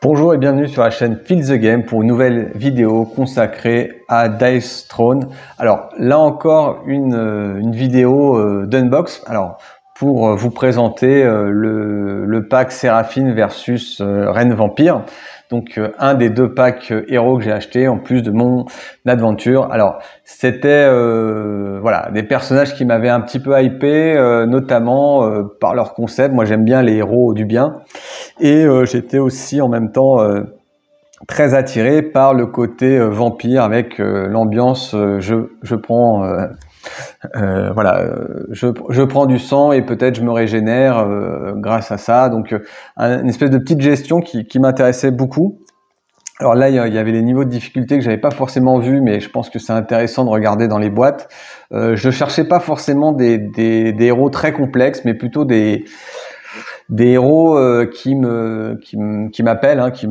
Bonjour et bienvenue sur la chaîne Feel the Game pour une nouvelle vidéo consacrée à Dice Throne. Alors là encore une vidéo d'unbox. Alors pour vous présenter le pack Séraphine versus Reine Vampire. Donc un des deux packs héros que j'ai acheté en plus de mon aventure. Alors c'était voilà, des personnages qui m'avaient un petit peu hypé, notamment par leur concept. Moi j'aime bien les héros du bien. Et j'étais aussi en même temps très attiré par le côté vampire avec l'ambiance je prends voilà, je prends du sang et peut-être je me régénère grâce à ça. Donc une espèce de petite gestion qui m'intéressait beaucoup. Alors là, il y avait les niveaux de difficulté que j'avais pas forcément vus, mais je pense que c'est intéressant de regarder dans les boîtes. Je cherchais pas forcément des héros très complexes, mais plutôt des héros qui m'appellent, hein, qui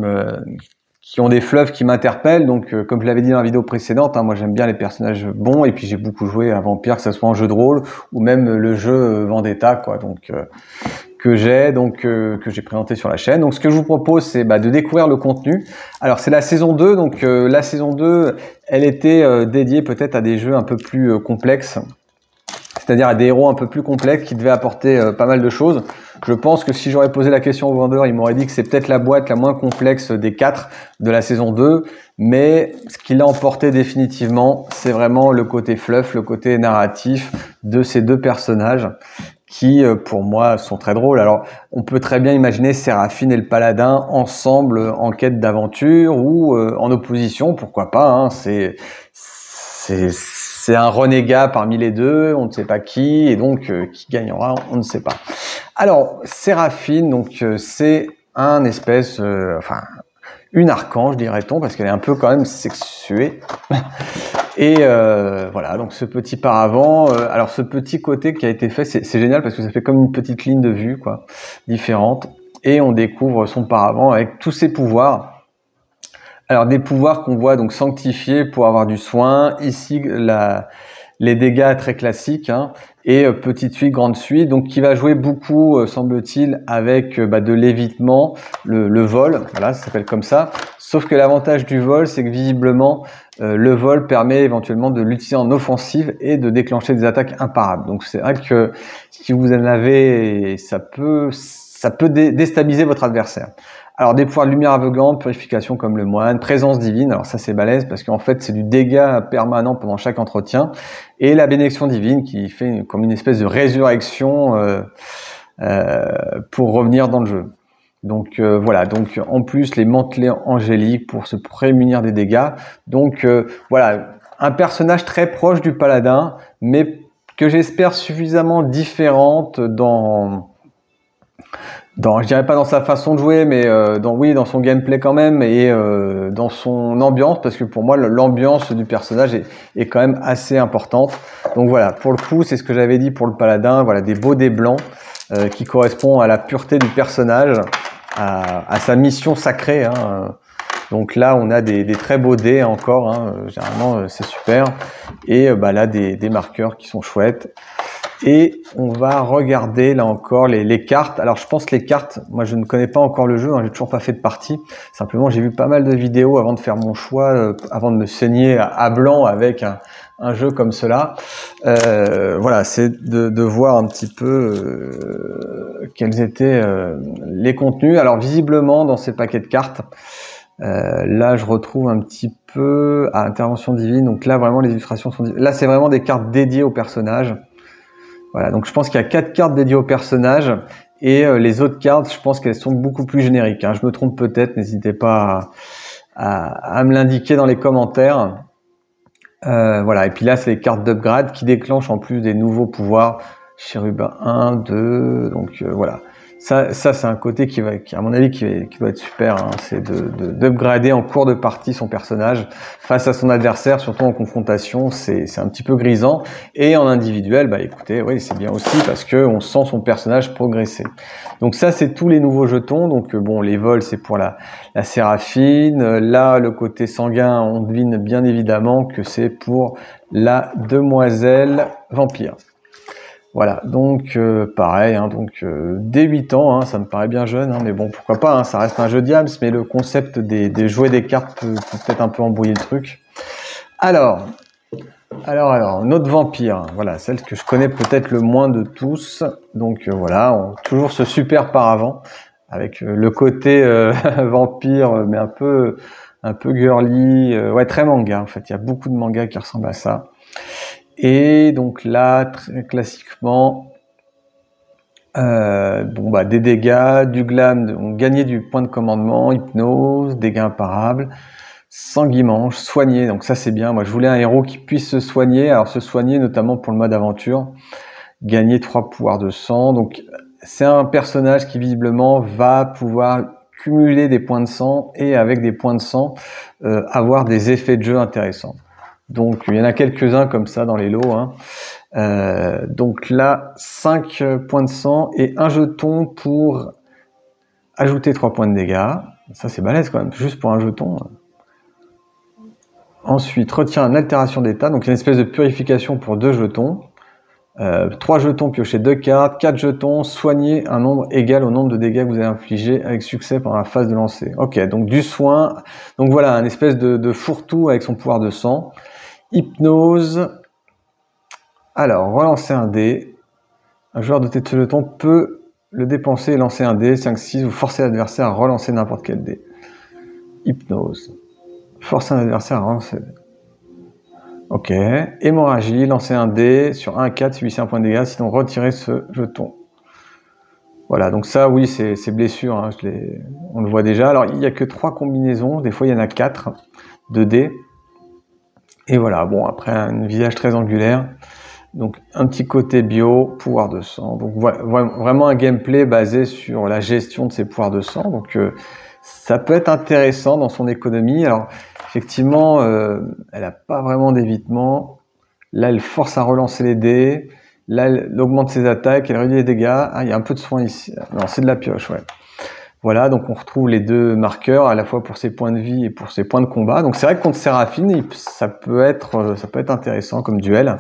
ont des fleuves qui m'interpellent. Donc comme je l'avais dit dans la vidéo précédente, hein, moi j'aime bien les personnages bons, et puis j'ai beaucoup joué à Vampire, que ce soit en jeu de rôle ou même le jeu Vendetta, quoi. Donc que j'ai présenté sur la chaîne. Donc ce que je vous propose, c'est de découvrir le contenu. Alors c'est la saison 2, donc la saison 2, elle était dédiée peut-être à des jeux un peu plus complexes, c'est-à-dire à des héros un peu plus complexes qui devaient apporter pas mal de choses. Je pense que si j'aurais posé la question au vendeur, il m'aurait dit que c'est peut-être la boîte la moins complexe des 4 de la saison 2, mais ce qu'il a emporté définitivement, c'est vraiment le côté fluff, le côté narratif de ces deux personnages qui, pour moi, sont très drôles. Alors, on peut très bien imaginer Séraphine et le Paladin ensemble en quête d'aventure ou en opposition, pourquoi pas, hein. C'est un renégat parmi les deux, on ne sait pas qui, et donc qui gagnera, on ne sait pas. Alors, Séraphine, donc c'est un espèce, enfin, une archange, dirait-on, parce qu'elle est un peu quand même sexuée. Et voilà, donc ce petit paravent, alors ce petit côté qui a été fait, c'est génial parce que ça fait comme une petite ligne de vue, quoi, différente. Et on découvre son paravent avec tous ses pouvoirs. Alors des pouvoirs qu'on voit donc sanctifiés pour avoir du soin. Ici les dégâts très classiques, hein, et petite suite, grande suite, donc qui va jouer beaucoup, semble-t-il, avec de l'évitement, le vol, voilà, ça s'appelle comme ça. Sauf que l'avantage du vol, c'est que visiblement, le vol permet éventuellement de l'utiliser en offensive et de déclencher des attaques imparables. Donc c'est vrai que si vous en avez, ça peut déstabiliser votre adversaire. Alors des pouvoirs de lumière aveuglante, purification comme le moine, présence divine, alors ça c'est balèze parce qu'en fait c'est du dégât permanent pendant chaque entretien, et la bénédiction divine qui fait comme une espèce de résurrection pour revenir dans le jeu. Donc voilà, donc en plus les mantelets angéliques pour se prémunir des dégâts. Donc voilà, un personnage très proche du paladin, mais que j'espère suffisamment différente je dirais pas dans sa façon de jouer, mais dans son gameplay quand même, et dans son ambiance, parce que pour moi l'ambiance du personnage est quand même assez importante. Donc voilà, pour le coup, c'est ce que j'avais dit pour le paladin, voilà, des beaux dés blancs qui correspond à la pureté du personnage, à sa mission sacrée, hein. Donc là, on a des très beaux dés encore, hein, généralement c'est super, et là des marqueurs qui sont chouettes. Et on va regarder là encore les cartes. Alors je pense que les cartes, moi je ne connais pas encore le jeu, hein, j'ai toujours pas fait de partie. Simplement j'ai vu pas mal de vidéos avant de faire mon choix, avant de me saigner à blanc avec un jeu comme cela. Voilà, c'est de voir un petit peu quels étaient les contenus. Alors visiblement dans ces paquets de cartes, là je retrouve un petit peu à intervention divine. Donc là vraiment les illustrations sont divines. Là c'est vraiment des cartes dédiées aux personnages. Voilà, donc je pense qu'il y a 4 cartes dédiées au personnage, et les autres cartes, je pense qu'elles sont beaucoup plus génériques, hein. Je me trompe peut-être, n'hésitez pas à me l'indiquer dans les commentaires. Voilà, et puis là, c'est les cartes d'upgrade qui déclenchent en plus des nouveaux pouvoirs. Chérubin 1, 2, donc voilà. Ça c'est un côté qui à mon avis, qui doit être super, hein. C'est d'upgrader en cours de partie son personnage face à son adversaire, surtout en confrontation, c'est un petit peu grisant. Et en individuel, écoutez, oui, c'est bien aussi parce que on sent son personnage progresser. Donc ça, c'est tous les nouveaux jetons. Donc bon, les vols, c'est pour la Séraphine. Là, le côté sanguin, on devine bien évidemment que c'est pour la demoiselle vampire. Voilà, donc pareil, hein, donc dès 8 ans, hein, ça me paraît bien jeune, hein, mais bon, pourquoi pas, hein, ça reste un jeu Diams, mais le concept des jouets des cartes peut peut-être un peu embrouiller le truc. Alors, notre vampire, voilà, celle que je connais peut-être le moins de tous, donc voilà, toujours ce super paravent, avec le côté vampire, mais un peu girly, ouais, très manga, en fait, il y a beaucoup de mangas qui ressemblent à ça. Et donc là, très classiquement, bon bah des dégâts, du glam, on gagnait du point de commandement, hypnose, dégâts imparables, sanguimanche, soigner. Donc ça c'est bien. Moi je voulais un héros qui puisse se soigner. Alors se soigner notamment pour le mode aventure, gagner 3 pouvoirs de sang. Donc c'est un personnage qui visiblement va pouvoir cumuler des points de sang et avec des points de sang avoir des effets de jeu intéressants. Donc il y en a quelques-uns comme ça dans les lots, hein. Donc là 5 points de sang et un jeton pour ajouter 3 points de dégâts. Ça c'est balèze quand même, juste pour un jeton. Ensuite retire une altération d'état, donc une espèce de purification pour 2 jetons. 3 jetons piocher 2 cartes, 4 jetons soigner un nombre égal au nombre de dégâts que vous avez infligé avec succès pendant la phase de lancer. Ok, donc du soin, donc voilà, un espèce de fourre-tout avec son pouvoir de sang. Hypnose. Alors, relancer un dé. Un joueur doté de ce jeton peut le dépenser et lancer un dé, 5-6, ou forcer l'adversaire à relancer n'importe quel dé. Hypnose. Forcer un adversaire à relancer. Ok. Hémorragie, lancer un dé sur 1-4, subissez un point de dégâts, sinon retirez ce jeton. Voilà, donc ça, oui, c'est blessure, hein, on le voit déjà. Alors, il n'y a que 3 combinaisons, des fois il y en a 4 de dés. Et voilà, bon, après un visage très angulaire, donc un petit côté bio, pouvoir de sang. Donc vraiment un gameplay basé sur la gestion de ces pouvoirs de sang. Donc ça peut être intéressant dans son économie. Alors effectivement, elle n'a pas vraiment d'évitement. Là, elle force à relancer les dés. Là, elle augmente ses attaques, elle réduit les dégâts. Ah, il y a un peu de soin ici. Non, c'est de la pioche, ouais. Voilà, donc on retrouve les 2 marqueurs à la fois pour ses points de vie et pour ses points de combat. Donc c'est vrai que contre Séraphine, ça peut être intéressant comme duel.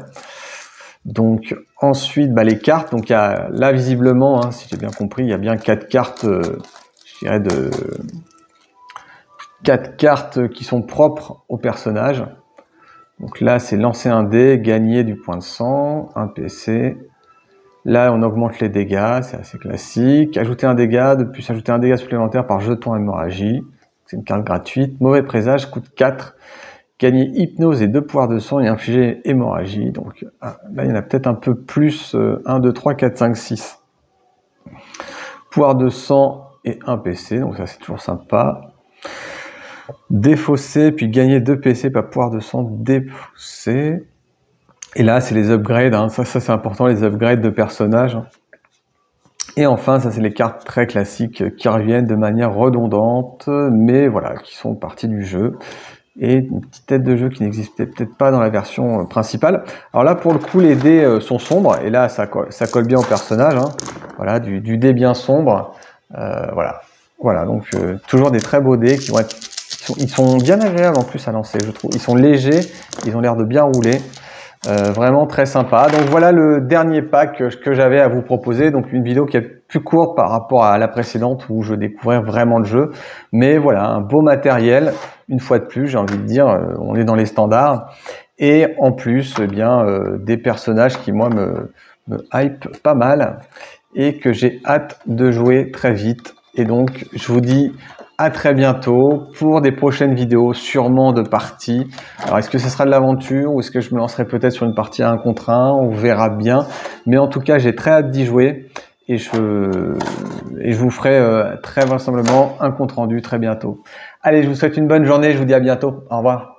Donc ensuite, bah, les cartes. Donc il y a là visiblement, hein, si j'ai bien compris, il y a bien 4 cartes, je dirais 4 cartes qui sont propres au personnage. Donc là, c'est lancer un dé, gagner du point de sang, un PC. Là, on augmente les dégâts, c'est assez classique. Ajouter un dégât, de plus ajouter un dégât supplémentaire par jeton hémorragie. C'est une carte gratuite. Mauvais présage, coûte 4. Gagner hypnose et 2 pouvoirs de sang et infliger hémorragie. Donc là, il y en a peut-être un peu plus. 1, 2, 3, 4, 5, 6. Pouvoir de sang et 1 PC. Donc ça, c'est toujours sympa. Défausser, puis gagner 2 PC par pouvoir de sang défaussé. Et là, c'est les upgrades, hein. Ça c'est important, les upgrades de personnages. Et enfin, ça c'est les cartes très classiques qui reviennent de manière redondante, mais voilà, qui sont partie du jeu. Et une petite tête de jeu qui n'existait peut-être pas dans la version principale. Alors là, pour le coup, les dés sont sombres, et là, ça colle bien au personnage, hein. Voilà, du dé bien sombre. Voilà, donc toujours des très beaux dés qui vont être... Ils sont bien agréables en plus à lancer, je trouve. Ils sont légers, ils ont l'air de bien rouler. Vraiment très sympa. Donc voilà le dernier pack que j'avais à vous proposer. Donc une vidéo qui est plus courte par rapport à la précédente où je découvrais vraiment le jeu. Mais voilà, un beau matériel. Une fois de plus, j'ai envie de dire, on est dans les standards. Et en plus, eh bien, des personnages qui moi me hype pas mal et que j'ai hâte de jouer très vite. Et donc je vous dis à très bientôt pour des prochaines vidéos, sûrement de parties. Alors, est-ce que ce sera de l'aventure ou est-ce que je me lancerai peut-être sur une partie à 1 contre 1? On verra bien. Mais en tout cas, j'ai très hâte d'y jouer et je vous ferai très vraisemblablement un compte rendu très bientôt. Allez, je vous souhaite une bonne journée. Je vous dis à bientôt. Au revoir.